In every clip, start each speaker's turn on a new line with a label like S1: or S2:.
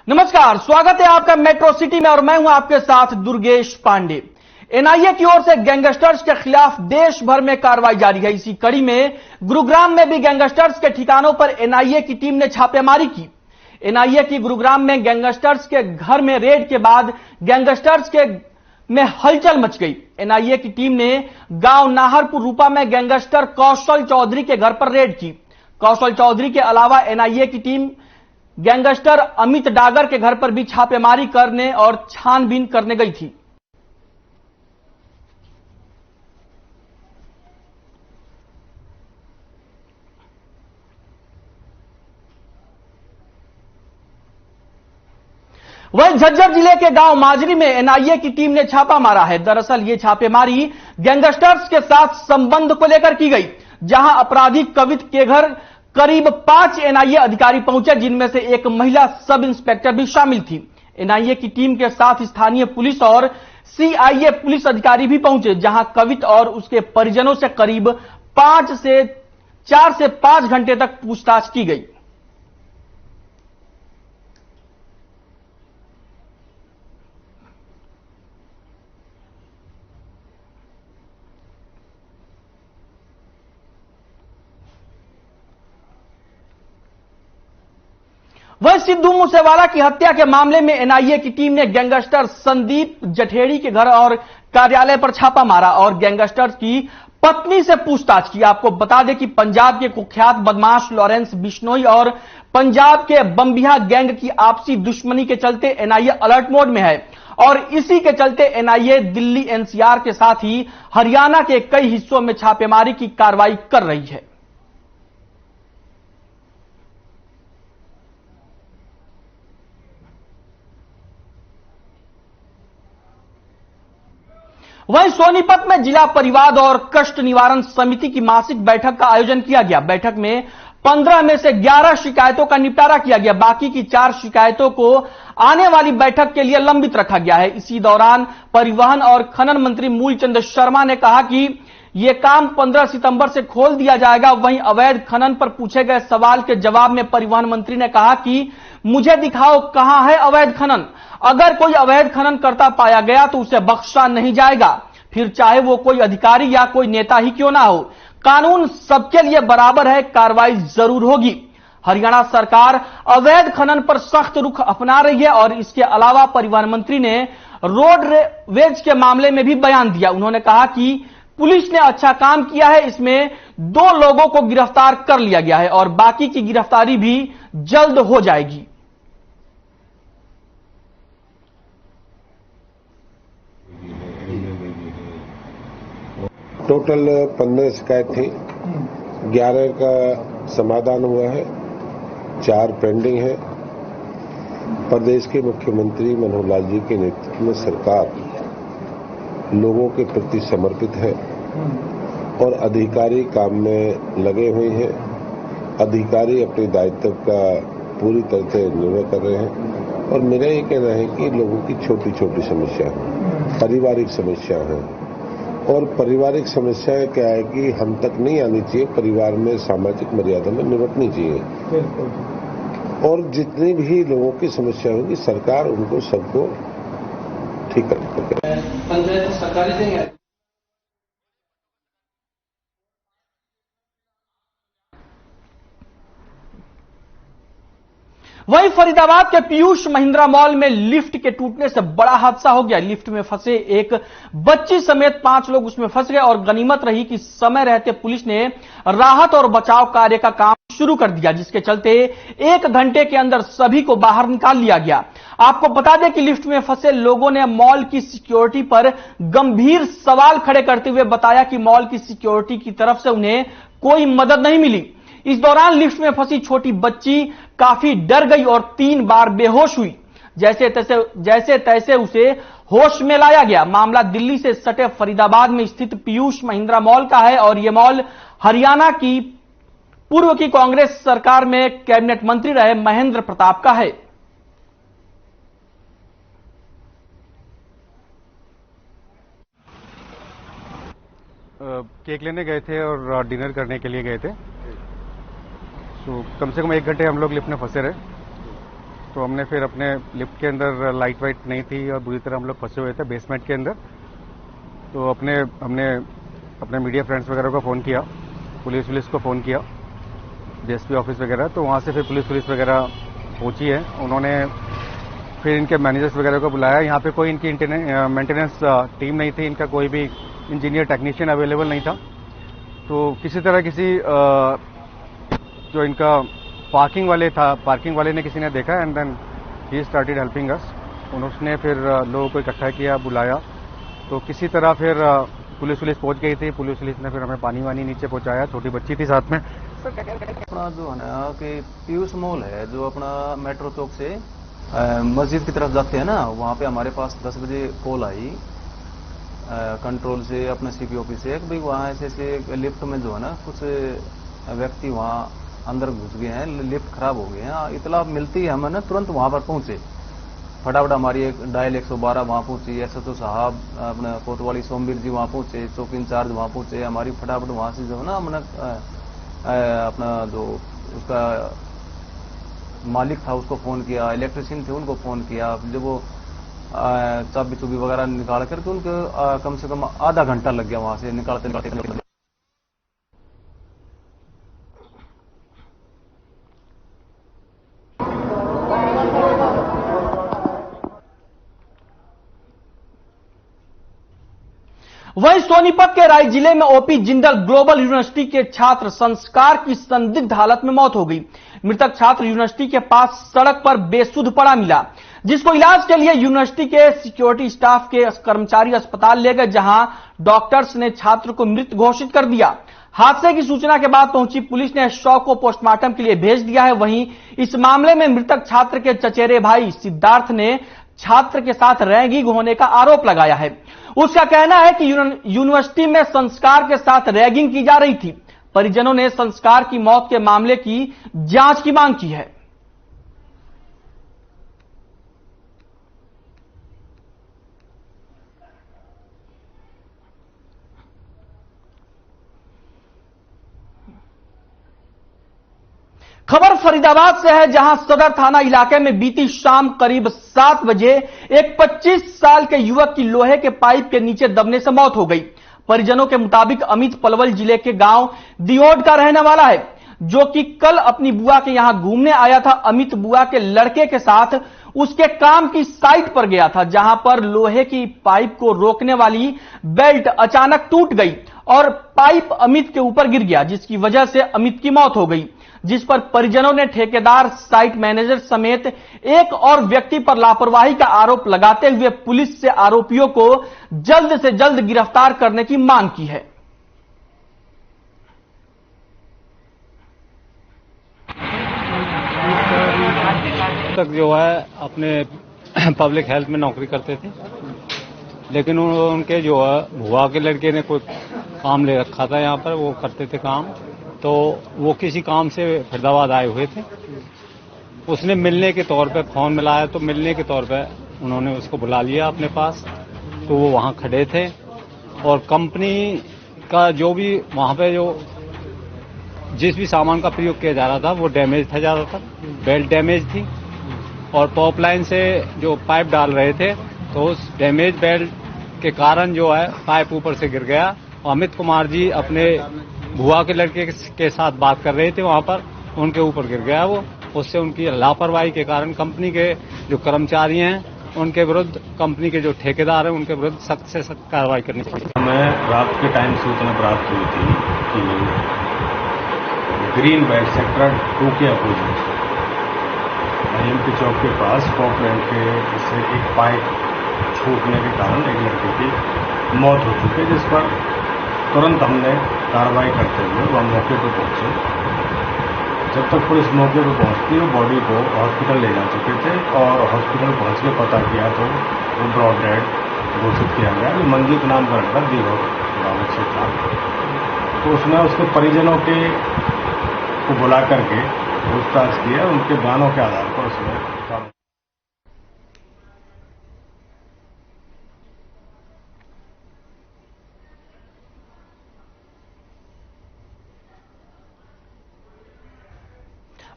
S1: नमस्कार, स्वागत है आपका मेट्रो सिटी में और मैं हूं आपके साथ दुर्गेश पांडे। एनआईए की ओर से गैंगस्टर्स के खिलाफ देश भर में कार्रवाई जारी है। इसी कड़ी में गुरुग्राम में भी गैंगस्टर्स के ठिकानों पर एनआईए की टीम ने छापेमारी की। एनआईए की गुरुग्राम में गैंगस्टर्स के घर में रेड के बाद गैंगस्टर्स के में हलचल मच गई। एनआईए की टीम ने गांव नाहरपुर रूपा में गैंगस्टर कौशल चौधरी के घर पर रेड की। कौशल चौधरी के अलावा एनआईए की टीम गैंगस्टर अमित डागर के घर पर भी छापेमारी करने और छानबीन करने गई थी। वहीं झज्जर जिले के गांव माजरी में एनआईए की टीम ने छापा मारा है। दरअसल ये छापेमारी गैंगस्टर्स के साथ संबंध को लेकर की गई, जहां अपराधी कवित के घर करीब 5 एनआईए अधिकारी पहुंचे, जिनमें से एक महिला सब इंस्पेक्टर भी शामिल थी। एनआईए की टीम के साथ स्थानीय पुलिस और सीआईए पुलिस अधिकारी भी पहुंचे, जहां कवित और उसके परिजनों से करीब 4 से 5 घंटे तक पूछताछ की गई। वह सिद्धू मूसेवाला की हत्या के मामले में एनआईए की टीम ने गैंगस्टर संदीप जठेड़ी के घर और कार्यालय पर छापा मारा और गैंगस्टर की पत्नी से पूछताछ की। आपको बता दें कि पंजाब के कुख्यात बदमाश लॉरेंस बिश्नोई और पंजाब के बम्बिया गैंग की आपसी दुश्मनी के चलते एनआईए अलर्ट मोड में है और इसी के चलते एनआईए दिल्ली एनसीआर के साथ ही हरियाणा के कई हिस्सों में छापेमारी की कार्रवाई कर रही है। वहीं सोनीपत में जिला परिवाद और कष्ट निवारण समिति की मासिक बैठक का आयोजन किया गया। बैठक में 15 में से 11 शिकायतों का निपटारा किया गया। बाकी की 4 शिकायतों को आने वाली बैठक के लिए लंबित रखा गया है। इसी दौरान परिवहन और खनन मंत्री मूलचंद शर्मा ने कहा कि यह काम 15 सितंबर से खोल दिया जाएगा। वहीं अवैध खनन पर पूछे गए सवाल के जवाब में परिवहन मंत्री ने कहा कि मुझे दिखाओ कहां है अवैध खनन। अगर कोई अवैध खनन करता पाया गया तो उसे बख्शा नहीं जाएगा, फिर चाहे वो कोई अधिकारी या कोई नेता ही क्यों ना हो। कानून सबके लिए बराबर है, कार्रवाई जरूर होगी। हरियाणा सरकार अवैध खनन पर सख्त रुख अपना रही है और इसके अलावा परिवहन मंत्री ने रोडवेज के मामले में भी बयान दिया। उन्होंने कहा कि पुलिस ने अच्छा काम किया है, इसमें 2 लोगों को गिरफ्तार कर लिया गया है और बाकी की गिरफ्तारी भी जल्द हो जाएगी।
S2: टोटल 15 शिकायत थी, 11 का समाधान हुआ है, 4 पेंडिंग है। प्रदेश के मुख्यमंत्री मनोहर लाल जी के नेतृत्व में सरकार लोगों के प्रति समर्पित है और अधिकारी काम में लगे हुए हैं। अधिकारी अपने दायित्व का पूरी तरह से निर्वहन कर रहे हैं और मेरा ये कहना है कि लोगों की छोटी छोटी समस्या है, पारिवारिक समस्या है और पारिवारिक समस्याएं क्या है कि हम तक नहीं आनी चाहिए, परिवार में सामाजिक मर्यादा में निपटनी चाहिए और जितनी भी लोगों की समस्या होगी सरकार उनको सबको ठीक कर
S1: पंचायत सरकारी देंगे। वहीं फरीदाबाद के पीयूष महिंद्रा मॉल में लिफ्ट के टूटने से बड़ा हादसा हो गया। लिफ्ट में फंसे एक बच्ची समेत 5 लोग उसमें फंस गए और गनीमत रही कि समय रहते पुलिस ने राहत और बचाव कार्य का काम शुरू कर दिया, जिसके चलते 1 घंटे के अंदर सभी को बाहर निकाल लिया गया। आपको बता दें कि लिफ्ट में फंसे लोगों ने मॉल की सिक्योरिटी पर गंभीर सवाल खड़े करते हुए बताया कि मॉल की सिक्योरिटी की तरफ से उन्हें कोई मदद नहीं मिली। इस दौरान लिफ्ट में फंसी छोटी बच्ची काफी डर गई और 3 बार बेहोश हुई। जैसे तैसे उसे होश में लाया गया। मामला दिल्ली से सटे फरीदाबाद में स्थित पीयूष महिंद्रा मॉल का है और यह मॉल हरियाणा की पूर्व की कांग्रेस सरकार में कैबिनेट मंत्री रहे महेंद्र प्रताप का है।
S3: केक लेने गए थे और डिनर करने के लिए गए थे। तो कम से कम 1 घंटे हम लोग लिफ्ट में फंसे रहे। तो हमने फिर अपने लिफ्ट के अंदर लाइट वाइट नहीं थी और बुरी तरह हम लोग फंसे हुए थे बेसमेंट के अंदर। तो हमने अपने मीडिया फ्रेंड्स वगैरह को फ़ोन किया, पुलिस को फ़ोन किया, डीएसपी ऑफिस वगैरह। तो वहाँ से फिर पुलिस वगैरह पहुंची है। उन्होंने फिर इनके मैनेजर्स वगैरह को बुलाया। यहाँ पे कोई इनकी मेंटेनेंस टीम नहीं थी, इनका कोई भी इंजीनियर टेक्नीशियन अवेलेबल नहीं था। तो किसी तरह जो इनका पार्किंग वाले ने किसी ने देखा and then he started helping us. उन्होंने फिर लोगों को इकट्ठा किया, बुलाया। तो किसी तरह फिर पुलिस पहुंच गई थी। पुलिस ने फिर हमें पानी वानी नीचे पहुंचाया, छोटी बच्ची थी साथ में।
S4: अपना जो है ना कि पीयूष मॉल है जो अपना मेट्रो चौक से मस्जिद की तरफ जाते हैं ना, वहाँ पे हमारे पास 10 बजे कॉल आई कंट्रोल से, अपने सीपी ऑफिस से, कि भाई वहाँ ऐसे लिफ्ट में जो है ना कुछ व्यक्ति वहाँ अंदर घुस गए हैं, लिफ्ट खराब हो गए हैं। इतला मिलती है हमें ना, तुरंत वहाँ पर पहुंचे, फटाफट हमारी डायल 112 वहाँ पहुंची, एसएचओ साहब अपने कोतवाली सोमवीर जी वहाँ पहुंचे, चौकी इंचार्ज वहाँ पहुंचे, हमारी फटाफट वहाँ से जो है ना हमने अपना जो उसका मालिक था उसको फोन किया, इलेक्ट्रिशियन थे उनको फोन किया। जब वो चाबी चुबी वगैरह निकाल करके उनको कम से कम आधा घंटा लग गया वहां से निकालते।
S1: वहीं सोनीपत के राय जिले में ओपी जिंदल ग्लोबल यूनिवर्सिटी के छात्र संस्कार की संदिग्ध हालत में मौत हो गई। मृतक छात्र यूनिवर्सिटी के पास सड़क पर बेसुध पड़ा मिला, जिसको इलाज के लिए यूनिवर्सिटी के सिक्योरिटी स्टाफ के कर्मचारी अस्पताल ले गए, जहां डॉक्टर्स ने छात्र को मृत घोषित कर दिया। हादसे की सूचना के बाद पहुंची पुलिस ने शव को पोस्टमार्टम के लिए भेज दिया है। वहीं इस मामले में मृतक छात्र के चचेरे भाई सिद्धार्थ ने छात्र के साथ रैगिंग होने का आरोप लगाया है। उसका कहना है कि यूनिवर्सिटी में संस्कार के साथ रैगिंग की जा रही थी। परिजनों ने संस्कार की मौत के मामले की जांच की मांग की है। खबर फरीदाबाद से है, जहां सदर थाना इलाके में बीती शाम करीब 7 बजे एक 25 साल के युवक की लोहे के पाइप के नीचे दबने से मौत हो गई। परिजनों के मुताबिक अमित पलवल जिले के गांव दियोड का रहने वाला है, जो कि कल अपनी बुआ के यहां घूमने आया था। अमित बुआ के लड़के के साथ उसके काम की साइट पर गया था, जहां पर लोहे की पाइप को रोकने वाली बेल्ट अचानक टूट गई और पाइप अमित के ऊपर गिर गया, जिसकी वजह से अमित की मौत हो गई। जिस पर परिजनों ने ठेकेदार, साइट मैनेजर समेत एक और व्यक्ति पर लापरवाही का आरोप लगाते हुए पुलिस से आरोपियों को जल्द से जल्द गिरफ्तार करने की मांग की है।
S5: तक जो है अपने पब्लिक हेल्थ में नौकरी करते थे, लेकिन उनके जो है बुआ के लड़के ने कोई काम ले रखा था यहाँ पर, वो करते थे काम। तो वो किसी काम से फरीदाबाद आए हुए थे। उसने मिलने के तौर पे फोन मिलाया, तो मिलने के तौर पे उन्होंने उसको बुला लिया अपने पास। तो वो वहाँ खड़े थे और कंपनी का जो भी वहाँ पे जो जिस भी सामान का प्रयोग किया जा रहा था वो डैमेज था ज़्यादातर, बेल्ट डैमेज थी। और पॉप लाइन से जो पाइप डाल रहे थे तो उस डैमेज बेल्ट के कारण जो है पाइप ऊपर से गिर गया। अमित कुमार जी अपने बुआ के लड़के के साथ बात कर रहे थे, वहां पर उनके ऊपर गिर गया वो। उससे उनकी लापरवाही के कारण कंपनी के जो कर्मचारी हैं उनके विरुद्ध, कंपनी के जो ठेकेदार हैं उनके विरुद्ध सख्त से सख्त कार्रवाई करनी चाहिए।
S6: हमें रात के टाइम सूचना प्राप्त हुई थी कि ग्रीन बेल्ट सेक्टर 2 के अपोजिट एमपी चौक के पास पॉपलैंड के से एक पाइप छूटने के कारण एक लड़के की मौत हो चुकी है, जिस पर तुरंत हमने कार्रवाई करते हुए वह मौके पर पहुंचे। जब तक पुलिस मौके पर पहुंचती वो बॉडी को हॉस्पिटल ले जा चुके थे और हॉस्पिटल पहुंच के पता किया तो वो ब्रॉड डेड घोषित किया गया। जो मंजीत नाम का लड़का दियोड गाँव से था, तो उसने उसके परिजनों को बुला करके पूछताछ किया। उनके बयानों के आधार पर उसने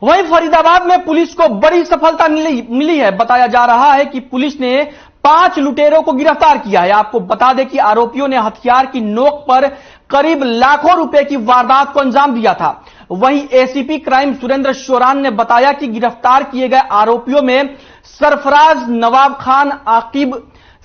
S1: वहीं फरीदाबाद में पुलिस को बड़ी सफलता मिली है। बताया जा रहा है कि पुलिस ने 5 लुटेरों को गिरफ्तार किया है। आपको बता दें कि आरोपियों ने हथियार की नोक पर करीब लाखों रुपए की वारदात को अंजाम दिया था। वहीं एसीपी क्राइम सुरेंद्र शोरान ने बताया कि गिरफ्तार किए गए आरोपियों में सरफराज, नवाब खान, आकिब,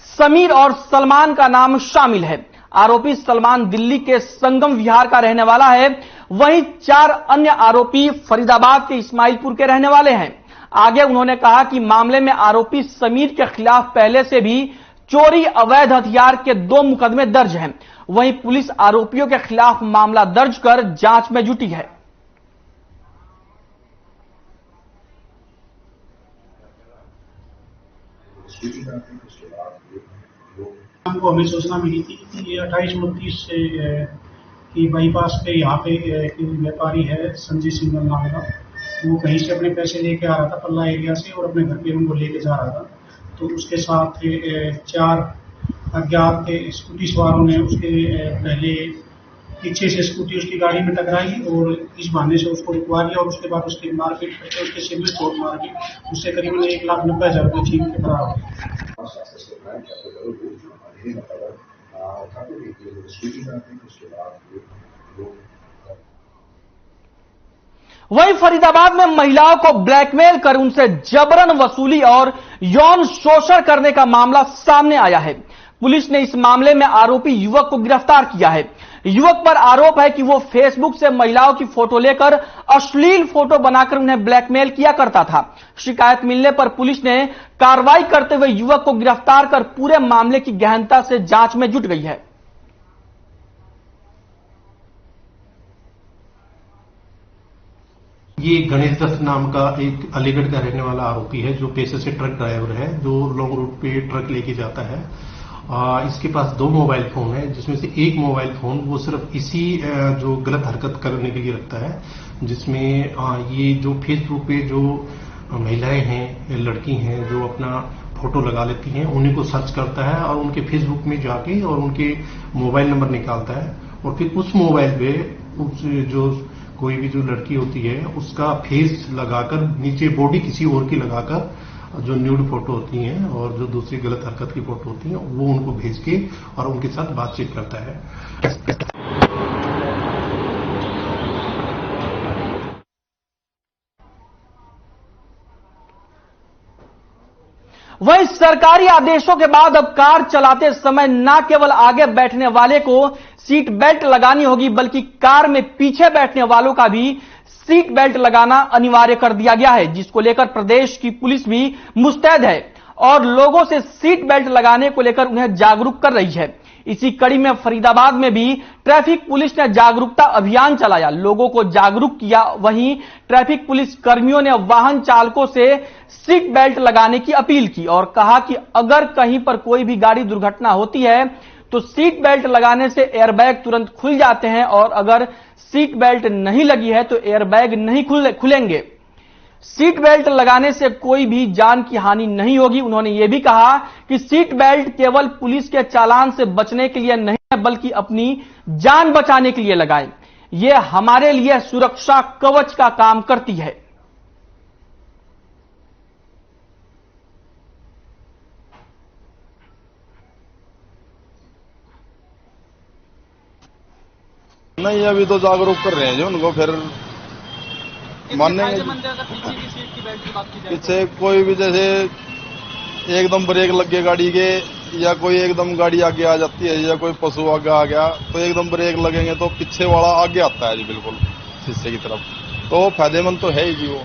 S1: समीर और सलमान का नाम शामिल है। आरोपी सलमान दिल्ली के संगम विहार का रहने वाला है। वहीं 4 अन्य आरोपी फरीदाबाद के इस्माइलपुर के रहने वाले हैं। आगे उन्होंने कहा कि मामले में आरोपी समीर के खिलाफ पहले से भी चोरी, अवैध हथियार के 2 मुकदमे दर्ज हैं। वहीं पुलिस आरोपियों के खिलाफ मामला दर्ज कर जांच में जुटी है।
S7: हमको हमें सूचना मिली थी कि ये 28-29 से कि बाईपास पे यहाँ पे एक व्यापारी है संजय सिंह नाम का, वो कहीं से अपने पैसे लेके आ रहा था पल्ला एरिया से और अपने घर पे उनको लेके जा रहा था। तो उसके साथ 4 अज्ञात स्कूटी सवारों ने उसके पहले पीछे से स्कूटी उसकी गाड़ी में टकराई और इस बहाने से उसको रुकवा लिया और उसके बाद उसकी मारपीट करके उसके सिर में चोट मार दी। उससे करीबन 1,90,000 रुपये छीन के फरार हो गए।
S1: वहीं फरीदाबाद में महिलाओं को ब्लैकमेल कर उनसे जबरन वसूली और यौन शोषण करने का मामला सामने आया है। पुलिस ने इस मामले में आरोपी युवक को गिरफ्तार किया है। युवक पर आरोप है कि वो फेसबुक से महिलाओं की फोटो लेकर अश्लील फोटो बनाकर उन्हें ब्लैकमेल किया करता था। शिकायत मिलने पर पुलिस ने कार्रवाई करते हुए युवक को गिरफ्तार कर पूरे मामले की गहनता से जांच में जुट गई है।
S8: ये गणेश दत्त नाम का एक अलीगढ़ का रहने वाला आरोपी है जो पेशे से ट्रक ड्राइवर है, जो लॉन्ग रूट पे ट्रक लेके जाता है। इसके पास 2 मोबाइल फोन है, जिसमें से एक मोबाइल फोन वो सिर्फ इसी जो गलत हरकत करने के लिए रखता है, जिसमें ये जो फेसबुक पे जो महिलाएं हैं, लड़की हैं जो अपना फोटो लगा लेती हैं, उन्हीं को सर्च करता है और उनके फेसबुक में जाके और उनके मोबाइल नंबर निकालता है और फिर उस मोबाइल पे जो कोई भी जो लड़की होती है उसका फेस लगाकर नीचे बॉडी किसी और की लगाकर जो न्यूड फोटो होती हैं और जो दूसरी गलत हरकत की फोटो होती हैं वो उनको भेज के और उनके साथ बातचीत करता है।
S1: वहीं सरकारी आदेशों के बाद अब कार चलाते समय न केवल आगे बैठने वाले को सीट बेल्ट लगानी होगी, बल्कि कार में पीछे बैठने वालों का भी सीट बेल्ट लगाना अनिवार्य कर दिया गया है, जिसको लेकर प्रदेश की पुलिस भी मुस्तैद है और लोगों से सीट बेल्ट लगाने को लेकर उन्हें जागरूक कर रही है। इसी कड़ी में फरीदाबाद में भी ट्रैफिक पुलिस ने जागरूकता अभियान चलाया, लोगों को जागरूक किया। वहीं ट्रैफिक पुलिस कर्मियों ने वाहन चालकों से सीट बेल्ट लगाने की अपील की और कहा कि अगर कहीं पर कोई भी गाड़ी दुर्घटना होती है तो सीट बेल्ट लगाने से एयरबैग तुरंत खुल जाते हैं और अगर सीट बेल्ट नहीं लगी है तो एयरबैग नहीं खुलेंगे। सीट बेल्ट लगाने से कोई भी जान की हानि नहीं होगी। उन्होंने यह भी कहा कि सीट बेल्ट केवल पुलिस के चालान से बचने के लिए नहीं है, बल्कि अपनी जान बचाने के लिए लगाएं। यह हमारे लिए सुरक्षा कवच का काम करती है।
S9: नहीं, अभी तो जागरूक कर रहे हैं जो उनको, फिर मानेंगे। पीछे कोई भी जैसे एकदम ब्रेक लग गए गाड़ी के या कोई एकदम गाड़ी आगे आ जाती है या कोई पशु आगे आ गया तो एकदम ब्रेक लगेंगे तो पीछे वाला आगे आता है जी, बिल्कुल शीशे की तरफ, तो फायदेमंद तो है ही जी वो।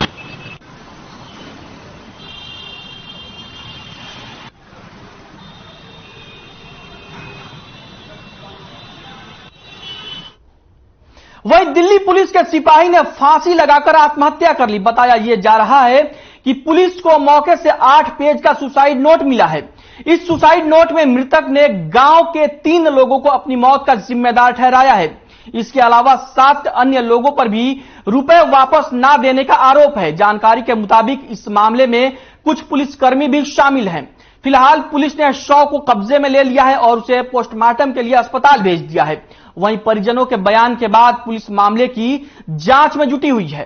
S1: वहीं दिल्ली पुलिस के सिपाही ने फांसी लगाकर आत्महत्या कर ली। बताया यह जा रहा है कि पुलिस को मौके से 8 पेज का सुसाइड नोट मिला है। इस सुसाइड नोट में मृतक ने गांव के 3 लोगों को अपनी मौत का जिम्मेदार ठहराया है। इसके अलावा 7 अन्य लोगों पर भी रुपए वापस ना देने का आरोप है। जानकारी के मुताबिक इस मामले में कुछ पुलिसकर्मी भी शामिल हैं। फिलहाल पुलिस ने शव को कब्जे में ले लिया है और उसे पोस्टमार्टम के लिए अस्पताल भेज दिया है। वहीं परिजनों के बयान के बाद पुलिस मामले की जांच में जुटी हुई है।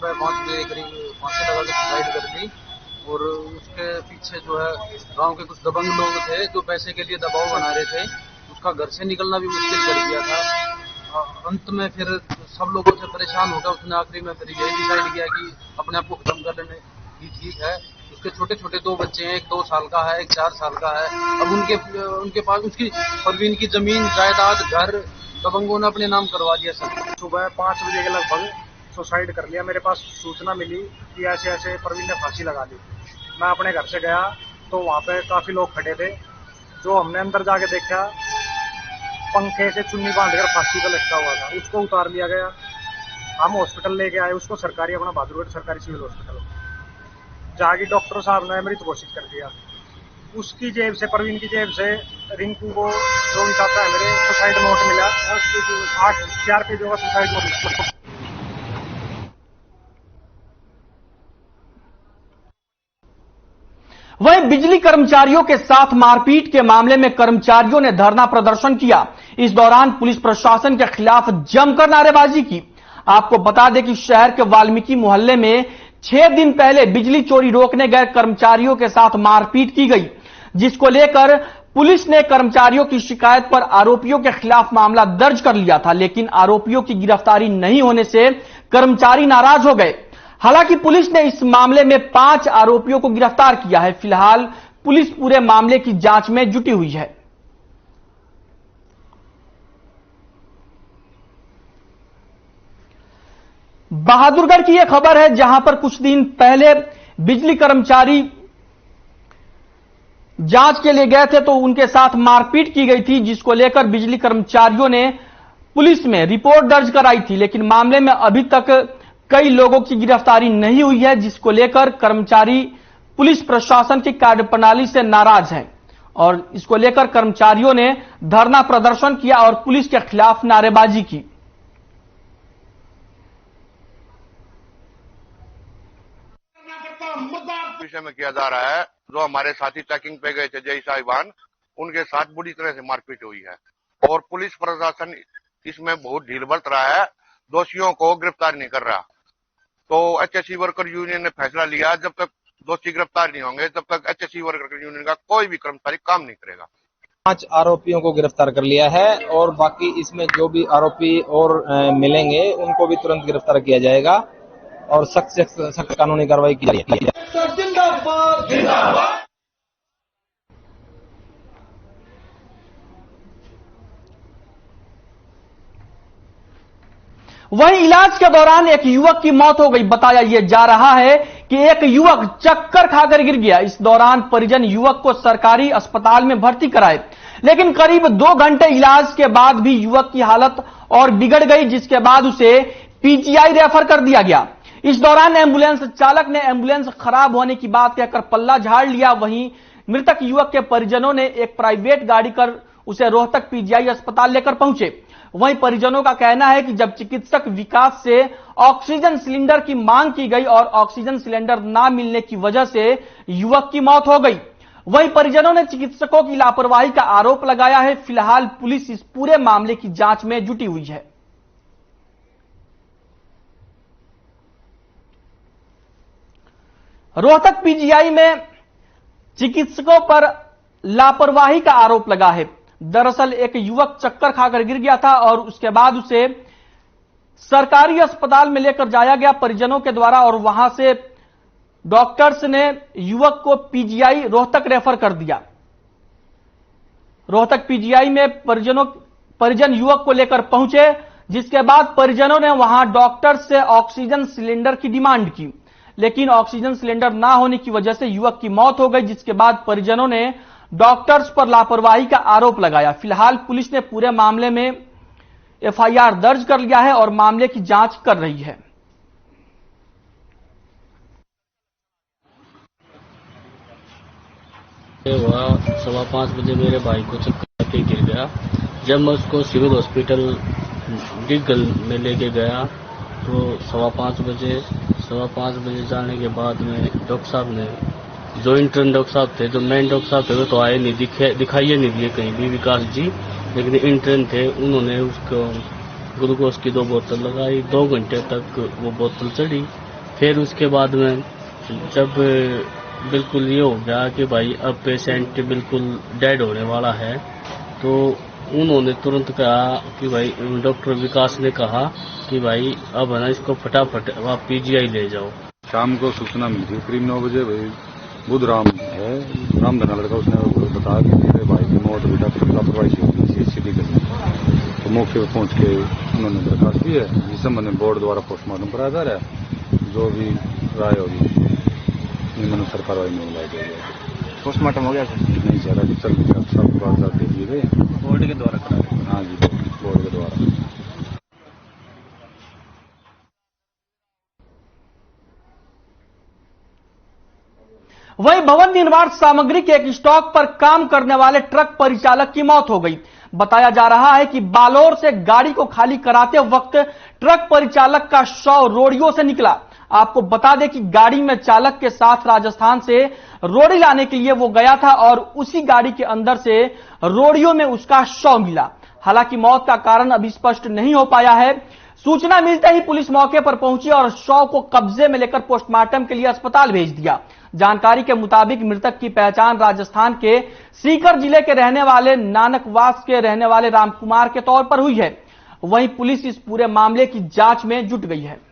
S10: पे 5 बजे करीब फांसी लगा के सुसाइड कर ली। और उसके पीछे जो है गांव के कुछ दबंग लोग थे जो पैसे के लिए दबाव बना रहे थे। उसका घर से निकलना भी मुश्किल कर दिया था। अंत में फिर सब लोगों से परेशान होकर उसने आखिरी में फिर यही डिसाइड किया कि अपने आप को खत्म कर लेने की ठीक है। उसके छोटे छोटे 2 बच्चे हैं, एक 2 साल का है, एक 4 साल का है। अब उनके पास उसकी परवीन की जमीन जायदाद घर दबंगों ने अपने नाम करवा दिया। सर
S7: सुबह 5 बजे के लगभग सुसाइड कर लिया। मेरे पास सूचना मिली कि ऐसे ऐसे परवीन ने फांसी लगा ली। मैं अपने घर से गया तो वहाँ पे काफी लोग खड़े थे। जो हमने अंदर जाके देखा, पंखे से चुन्नी बांधकर फांसी पर लटका हुआ था। उसको उतार लिया गया। हम हॉस्पिटल लेके आए उसको, सरकारी अपना बहादुरगढ़ सरकारी सिविल हॉस्पिटल। जाके डॉक्टर साहब ने मृत घोषित कर दिया। उसकी जेब से, परवीन की जेब से रिंकू को जो भी चाहता है मेरे सुसाइड नोट मिला। 4 पेजों का सुसाइड नोट।
S1: वहीं बिजली कर्मचारियों के साथ मारपीट के मामले में कर्मचारियों ने धरना प्रदर्शन किया। इस दौरान पुलिस प्रशासन के खिलाफ जमकर नारेबाजी की। आपको बता दें कि शहर के वाल्मीकि मोहल्ले में 6 दिन पहले बिजली चोरी रोकने गए कर्मचारियों के साथ मारपीट की गई, जिसको लेकर पुलिस ने कर्मचारियों की शिकायत पर आरोपियों के खिलाफ मामला दर्ज कर लिया था। लेकिन आरोपियों की गिरफ्तारी नहीं होने से कर्मचारी नाराज हो गए। हालांकि पुलिस ने इस मामले में 5 आरोपियों को गिरफ्तार किया है। फिलहाल पुलिस पूरे मामले की जांच में जुटी हुई है। बहादुरगढ़ की यह खबर है, जहां पर कुछ दिन पहले बिजली कर्मचारी जांच के लिए गए थे तो उनके साथ मारपीट की गई थी, जिसको लेकर बिजली कर्मचारियों ने पुलिस में रिपोर्ट दर्ज कराई थी। लेकिन मामले में अभी तक कई लोगों की गिरफ्तारी नहीं हुई है, जिसको लेकर कर्मचारी पुलिस प्रशासन की कार्यप्रणाली से नाराज हैं और इसको लेकर कर्मचारियों ने धरना प्रदर्शन किया और पुलिस के खिलाफ नारेबाजी की।
S11: विषय में किया जा रहा है, जो हमारे साथी चेकिंग पे गए थे जय साहिबान, उनके साथ बुरी तरह से मारपीट हुई है और पुलिस प्रशासन इसमें बहुत ढील बरत रहा है, दोषियों को गिरफ्तार नहीं कर रहा। तो एचएससी वर्कर यूनियन ने फैसला लिया, जब तक दोषी गिरफ्तार नहीं होंगे तब तक एचएससी वर्कर यूनियन का कोई भी कर्मचारी काम नहीं करेगा।
S12: 5 आरोपियों को गिरफ्तार कर लिया है और बाकी इसमें जो भी आरोपी और मिलेंगे उनको भी तुरंत गिरफ्तार किया जाएगा और सख्त से सख्त कानूनी कार्रवाई की जाएगी।
S1: वहीं इलाज के दौरान एक युवक की मौत हो गई। बताया यह जा रहा है कि एक युवक चक्कर खाकर गिर गया। इस दौरान परिजन युवक को सरकारी अस्पताल में भर्ती कराए, लेकिन करीब 2 घंटे इलाज के बाद भी युवक की हालत और बिगड़ गई, जिसके बाद उसे पीजीआई रेफर कर दिया गया। इस दौरान एम्बुलेंस चालक ने एम्बुलेंस खराब होने की बात कहकर पल्ला झाड़ लिया। वहीं मृतक युवक के परिजनों ने एक प्राइवेट गाड़ी कर उसे रोहतक पीजीआई अस्पताल लेकर पहुंचे। वहीं परिजनों का कहना है कि जब चिकित्सक विकास से ऑक्सीजन सिलेंडर की मांग की गई और ऑक्सीजन सिलेंडर ना मिलने की वजह से युवक की मौत हो गई। वहीं परिजनों ने चिकित्सकों की लापरवाही का आरोप लगाया है। फिलहाल पुलिस इस पूरे मामले की जांच में जुटी हुई है। रोहतक पीजीआई में चिकित्सकों पर लापरवाही का आरोप लगा है। दरअसल एक युवक चक्कर खाकर गिर गया था और उसके बाद उसे सरकारी अस्पताल में लेकर जाया गया परिजनों के द्वारा और वहां से डॉक्टर्स ने युवक को पीजीआई रोहतक रेफर कर दिया। रोहतक पीजीआई में परिजन युवक को लेकर पहुंचे, जिसके बाद परिजनों ने वहां डॉक्टर से ऑक्सीजन सिलेंडर की डिमांड की, लेकिन ऑक्सीजन सिलेंडर ना होने की वजह से युवक की मौत हो गई, जिसके बाद परिजनों ने डॉक्टर्स पर लापरवाही का आरोप लगाया। फिलहाल पुलिस ने पूरे मामले में एफआईआर दर्ज कर लिया है और मामले की जांच कर रही है।
S13: हुआ 5:15 बजे मेरे भाई को चक्कर आके गिर गया। जब मैं उसको सिविल हॉस्पिटल डिगल में लेके गया तो 5:15 बजे जाने के बाद में डॉक्टर साहब ने, जो इंटर्न डॉक्टर साहब थे, जो मेन डॉक्टर साहब थे वो तो आए नहीं, दिखाइए नहीं दिए कहीं भी विकास जी, लेकिन इंटर्न थे, उन्होंने उसको ग्लूकोज की 2 बोतल लगाई। 2 घंटे तक वो बोतल चढ़ी फिर उसके बाद में जब बिल्कुल ये हो गया कि भाई अब पेशेंट बिल्कुल डेड होने वाला है, तो उन्होंने तुरंत कहा कि भाई, डॉक्टर विकास ने कहा कि भाई अब है ना इसको फटाफट आप पीजीआई ले जाओ।
S3: शाम को सूचना मिली थी करीब 9 बजे, भाई बुधराम है, रामधना लड़का, उसने बताया कि मेरे भाई की मौत हुई, डॉक्टर लापरवाही से हुई सिटी के लिए। तो मौके पर पहुंच के उन्होंने दरखास्त दी है, इस संबंध में बोर्ड द्वारा पोस्टमार्टम कराया जा रहा है। जो भी राय होगी निम्नानुसार कार्रवाई में मिलाई जाएगी।
S12: पोस्टमार्टम हो गया सर?
S3: नहीं सर, अभी चल रही है, सब कागजात दे दिए गए
S12: बोर्ड के द्वारा करा रहे?
S3: हाँ जी, बोर्ड के द्वारा।
S1: वहीं भवन निर्माण सामग्री के एक स्टॉक पर काम करने वाले ट्रक परिचालक की मौत हो गई। बताया जा रहा है कि बालोर से गाड़ी को खाली कराते वक्त ट्रक परिचालक का शव रोड़ियों से निकला। आपको बता दें कि गाड़ी में चालक के साथ राजस्थान से रोड़ी लाने के लिए वो गया था और उसी गाड़ी के अंदर से रोड़ियों में उसका शव मिला। हालांकि मौत का कारण अभी स्पष्ट नहीं हो पाया है। सूचना मिलते ही पुलिस मौके पर पहुंची और शव को कब्जे में लेकर पोस्टमार्टम के लिए अस्पताल भेज दिया। जानकारी के मुताबिक मृतक की पहचान राजस्थान के सीकर जिले के रहने वाले नानकवास के रहने वाले रामकुमार के तौर पर हुई है। वहीं पुलिस इस पूरे मामले की जांच में जुट गई है।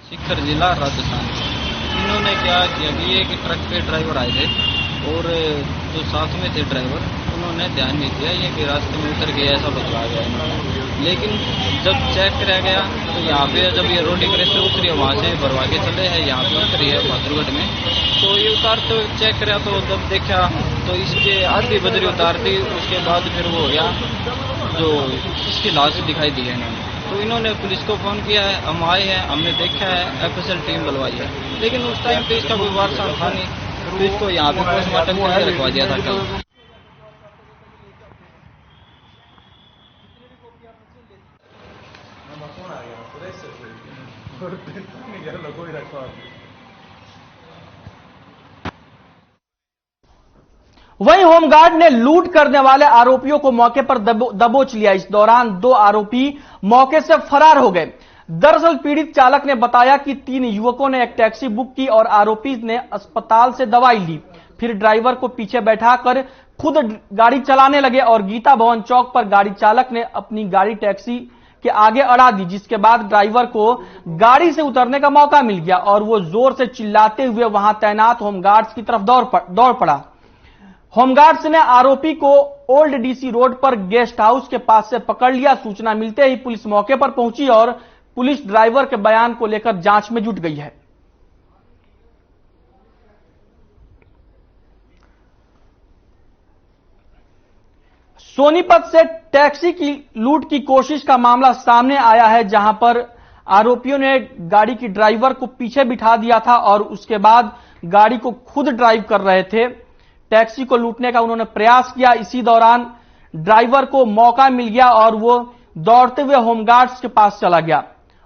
S12: सीकर जिला राजस्थान। इन्होंने क्या किया कि एक ट्रक के ड्राइवर आए थे और जो साथ में थे ड्राइवर, उन्होंने ध्यान नहीं दिया, ये कि रास्ते में उतर गया, ऐसा बतला गया इन्होंने। लेकिन जब चेक कराया गया तो यहाँ पे जब ये रोड क्रैश से उतरी है, वहाँ से भरवा के चले हैं, यहाँ पे उतरी है भादुरगढ़ में, तो ये उतारते हुए चेक कराया तो जब देखा तो इसके आधी बजरी उतार दी। उसके बाद फिर वो हो गया जो इसकी लाश दिखाई दी है इन्होंने, तो इन्होंने पुलिस को फोन किया है, हम आए हैं, हमने देखा है, एफएसएल टीम बुलवाई है, लेकिन उस टाइम पे इसका कोई वारसा था नहीं, तो इसको यहाँ पे पोस्टमार्टम के लिए रखवा दिया था कल।
S1: वहीं होमगार्ड ने लूट करने वाले आरोपियों को मौके पर दबोच लिया। इस दौरान 2 आरोपी मौके से फरार हो गए। दरअसल पीड़ित चालक ने बताया कि 3 युवकों ने एक टैक्सी बुक की और आरोपी ने अस्पताल से दवाई ली, फिर ड्राइवर को पीछे बैठाकर खुद गाड़ी चलाने लगे और गीता भवन चौक पर गाड़ी चालक ने अपनी गाड़ी टैक्सी के आगे अड़ा दी, जिसके बाद ड्राइवर को गाड़ी से उतरने का मौका मिल गया और वो जोर से चिल्लाते हुए वहां तैनात होमगार्ड्स की तरफ दौड़ पड़ा। होमगार्ड्स ने आरोपी को ओल्ड डीसी रोड पर गेस्ट हाउस के पास से पकड़ लिया। सूचना मिलते ही पुलिस मौके पर पहुंची और पुलिस ड्राइवर के बयान को लेकर जांच में जुट गई है। सोनीपत से टैक्सी की लूट की कोशिश का मामला सामने आया है, जहां पर आरोपियों ने गाड़ी की ड्राइवर को पीछे बिठा दिया था और उसके बाद गाड़ी को खुद ड्राइव कर रहे थे। टैक्सी को लूटने का उन्होंने प्रयास किया। इसी दौरान ड्राइवर को मौका मिल गया और वो दौड़ते हुए होमगार्ड्स के पास चला गया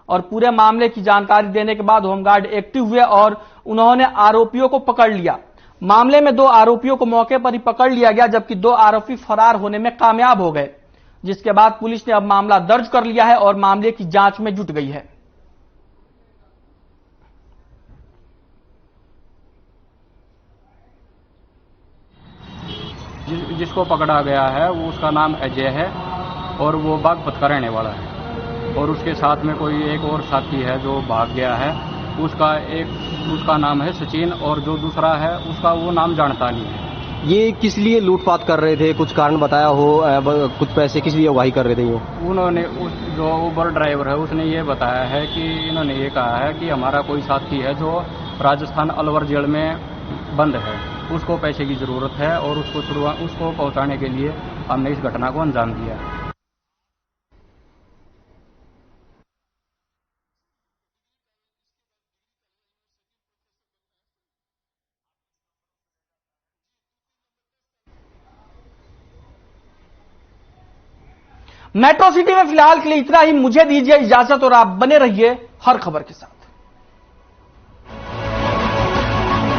S1: और पूरे मामले की जानकारी देने के बाद होमगार्ड एक्टिव हुए और उन्होंने आरोपियों को पकड़ लिया। मामले में 2 आरोपियों को मौके पर ही पकड़ लिया गया, जबकि 2 आरोपी फरार होने में कामयाब हो गए, जिसके बाद पुलिस ने अब मामला दर्ज कर लिया है और मामले की जांच में जुट गई है।
S14: जिसको पकड़ा गया है वो उसका नाम अजय है और वो बागपत का रहने वाला है और उसके साथ में कोई एक और साथी है जो भाग गया है, उसका नाम है सचिन और जो दूसरा है उसका वो नाम जानता नहीं है।
S12: ये किस लिए लूटपाट कर रहे थे, कुछ कारण बताया हो? कुछ पैसे किस लिए उगाही कर रहे थे ये?
S14: उन्होंने जो उबर ड्राइवर है उसने ये बताया है कि इन्होंने ये कहा है कि हमारा कोई साथी है जो राजस्थान अलवर जेल में बंद है, उसको पैसे की जरूरत है और उसको पहुंचाने के लिए हमने इस घटना को अंजाम दिया।
S1: मेट्रो सिटी में फिलहाल के लिए इतना ही। मुझे दीजिए इजाजत और आप बने रहिए हर खबर के साथ।